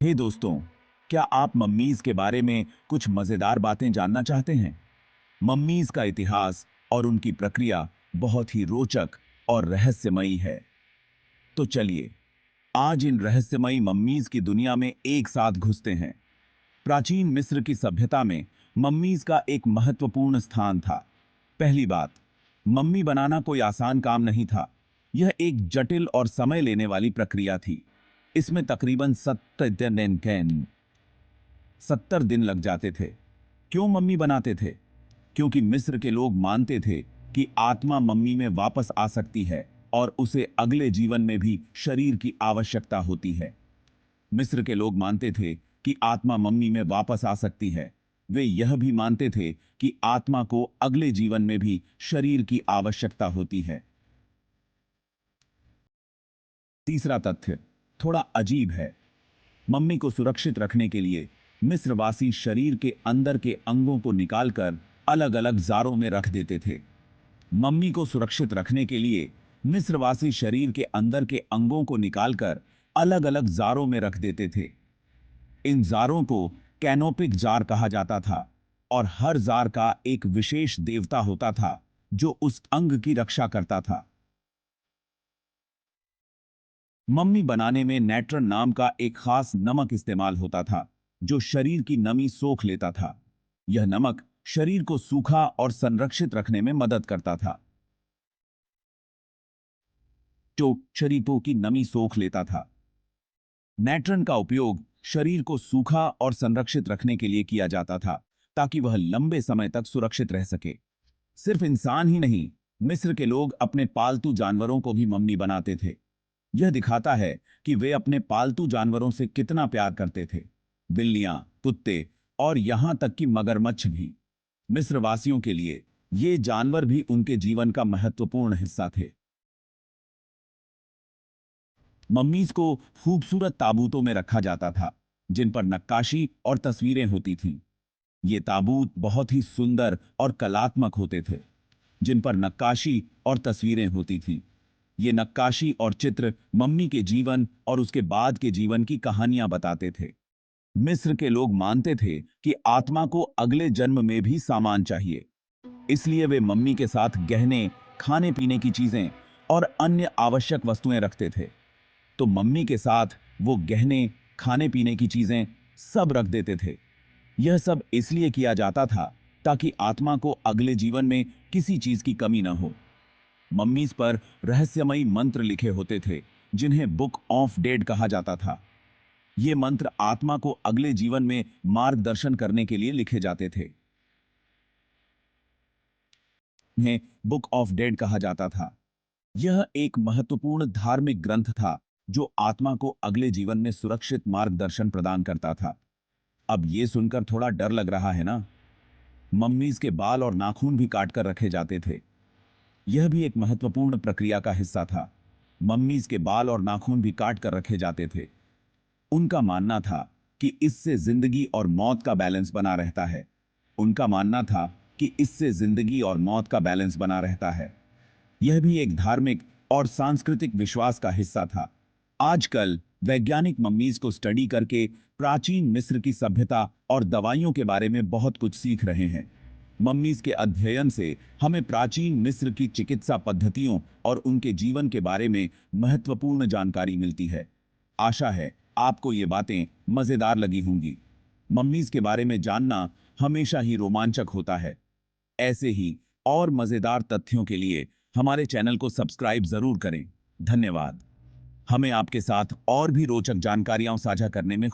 हे दोस्तों, क्या आप मम्मीज के बारे में कुछ मजेदार बातें जानना चाहते हैं? मम्मीज का इतिहास और उनकी प्रक्रिया बहुत ही रोचक और रहस्यमयी है। तो चलिए, आज इन रहस्यमयी मम्मीज की दुनिया में एक साथ घुसते हैं। प्राचीन मिस्र की सभ्यता में मम्मीज का एक महत्वपूर्ण स्थान था। पहली बात, मम्मी बनाना कोई आसान काम नहीं था। यह एक जटिल और समय लेने वाली प्रक्रिया थी। इसमें तकरीबन 70 दिन लग जाते थे। क्यों मम्मी बनाते थे? क्योंकि मिस्र के लोग मानते थे कि आत्मा मम्मी में वापस आ सकती है और उसे अगले जीवन में भी शरीर की आवश्यकता होती है। मिस्र के लोग मानते थे कि आत्मा मम्मी में वापस आ सकती है। वे यह भी मानते थे कि आत्मा को अगले जीवन में भी शरीर की आवश्यकता होती है। तीसरा तथ्य थोड़ा अजीब है। मम्मी को सुरक्षित रखने के लिए मिस्रवासी शरीर के अंदर के अंगों को निकालकर अलग अलग जारों में रख देते थे। मम्मी को सुरक्षित रखने के लिए मिस्रवासी शरीर के अंदर के अंगों को निकालकर अलग अलग जारों में रख देते थे। इन जारों को कैनोपिक जार कहा जाता था और हर जार का एक विशेष देवता होता था जो उस अंग की रक्षा करता था। मम्मी बनाने में नैट्रन नाम का एक खास नमक इस्तेमाल होता था जो शरीर की नमी सोख लेता था। यह नमक शरीर को सूखा और संरक्षित रखने में मदद करता था। जो शरीर की नमी सोख लेता था। नैट्रन का उपयोग शरीर को सूखा और संरक्षित रखने के लिए किया जाता था ताकि वह लंबे समय तक सुरक्षित रह सके। सिर्फ इंसान ही नहीं, मिस्र के लोग अपने पालतू जानवरों को भी मम्मी बनाते थे। यह दिखाता है कि वे अपने पालतू जानवरों से कितना प्यार करते थे। बिल्लियां, कुत्ते और यहां तक कि मगरमच्छ भी। मिस्र वासियों के लिए ये जानवर भी उनके जीवन का महत्वपूर्ण हिस्सा थे। मम्मीज को खूबसूरत ताबूतों में रखा जाता था जिन पर नक्काशी और तस्वीरें होती थीं। ये ताबूत बहुत ही सुंदर और कलात्मक होते थे जिन पर नक्काशी और तस्वीरें होती थीं। ये नक्काशी और चित्र मम्मी के जीवन और उसके बाद के जीवन की कहानियां बताते थे। मिस्र के लोग मानते थे कि आत्मा को अगले जन्म में भी सामान चाहिए। इसलिए वे मम्मी के साथ गहने, खाने पीने की चीजें और अन्य आवश्यक वस्तुएं रखते थे। तो मम्मी के साथ वो गहने, खाने पीने की चीजें सब रख देते थे। यह सब इसलिए किया जाता था ताकि आत्मा को अगले जीवन में किसी चीज की कमी न हो। मम्मीज पर रहस्यमयी मंत्र लिखे होते थे जिन्हें बुक ऑफ डेड कहा जाता था। ये मंत्र आत्मा को अगले जीवन में मार्गदर्शन करने के लिए लिखे जाते थे। इन्हें बुक ऑफ डेड कहा जाता था। यह एक महत्वपूर्ण धार्मिक ग्रंथ था जो आत्मा को अगले जीवन में सुरक्षित मार्गदर्शन प्रदान करता था। अब यह सुनकर थोड़ा डर लग रहा है ना? मम्मीज के बाल और नाखून भी काटकर रखे जाते थे। यह भी एक महत्वपूर्ण प्रक्रिया का हिस्सा था। मम्मीज के बाल और नाखून भी काट कर रखे जाते थे। उनका मानना था कि इससे जिंदगी और मौत का बैलेंस बना रहता है। उनका मानना था कि इससे जिंदगी और मौत का बैलेंस बना रहता है। यह भी एक धार्मिक और सांस्कृतिक विश्वास का हिस्सा था। आजकल वैज्ञानिक मम्मीज को स्टडी करके प्राचीन मिस्र की सभ्यता और दवाइयों के बारे में बहुत कुछ सीख रहे हैं। मम्मीज के अध्ययन से हमें प्राचीन मिस्र की चिकित्सा पद्धतियों और उनके जीवन के बारे में महत्वपूर्ण जानकारी मिलती है। आशा है आपको ये बातें मजेदार लगी होंगी। मम्मीज के बारे में जानना हमेशा ही रोमांचक होता है। ऐसे ही और मजेदार तथ्यों के लिए हमारे चैनल को सब्सक्राइब जरूर करें। धन्यवाद। हमें आपके साथ और भी रोचक जानकारियां साझा करने में